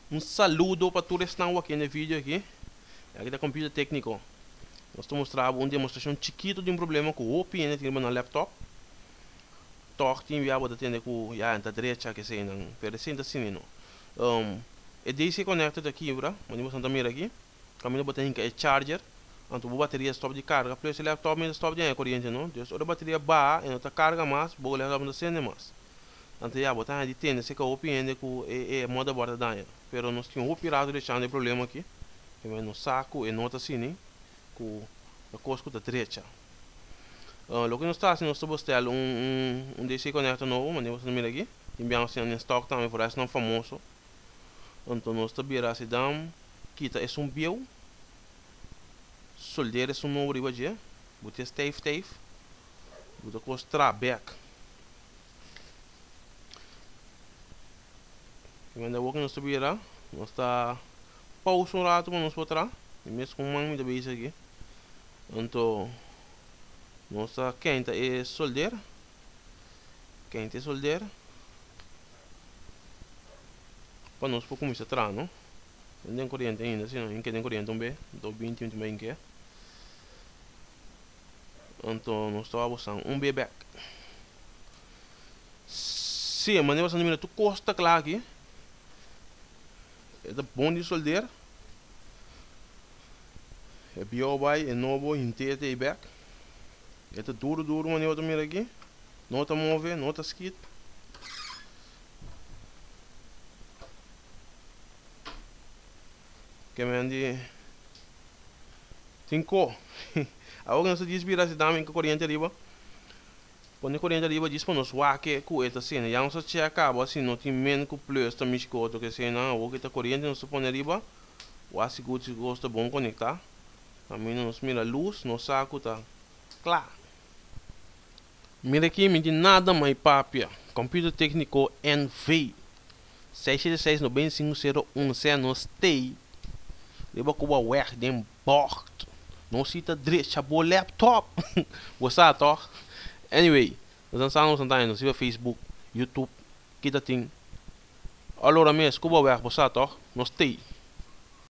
Um saludo para todos que estão aqui no vídeo aqui. Aqui é Computer Técnico. Nós estou mostrando uma demonstração chiquito de um problema com o OPN que no laptop. Torque enviado a ter com a direita que se não percebe assim não. É DC conectado aqui, bra. Mas nós estamos aqui. Caminho botar em que é charger. Então a bateria stop de carga. Plus o laptop mesmo stop de corrente não. Então a bateria ba e não tá carga mais, boa laptop não sente mais. Então já botar de tenda se que o OPN com é moda borda daí. Pero nós tínhamos operado deixando o problema aqui. Que vai no saco e nota assim, com a cosco da direita. Lo que nós está fazendo, nós estamos instalando um DC conector novo, mas nós estamos aqui. Enviamos assim em estoque também, por isso não é famoso. Então nós estamos virando assim, quita é um bio. Soldeira é um novo riba de. Botar tape. Botar costra back. E ainda o que nós estamos virando, nós está pausa um rato para nós botar. E mesmo com uma ainda bem aqui. Então nossa quente é soldeira. Para nós por começar a entrar, não? Não tem corrente ainda, assim, não tem corrente também. Do 20 minutos bem que é. Então nós estamos buscando um back. Sim, mas nós não tu costa claro aqui. É bom de soldeira. É bio-by, é novo, inteiro e back. É duro, mas eu também aqui. Não está mover, não está skid. Que me ande 5. Agora nós desvirar se dá com corrente arriba. Quando a corrente arriba diz para nós que com esta cena, já não se acaba assim, não tem menos que plus também que outro que cena, ou que a corrente não se põe arriba. O asseguro se gosta bom conectar. Também nós mira a luz, no saco tá claro. Mira aqui, me diz nada mais papia. Computer Técnico NV 676-9501 nos TI. Leva com o WER dem bord. Não cita direito, chabou laptop. Você tá? Anyway, nós estamos no seu Facebook, YouTube, que tá tem. Alora mesmo, com o WER, você tá? Nos TI.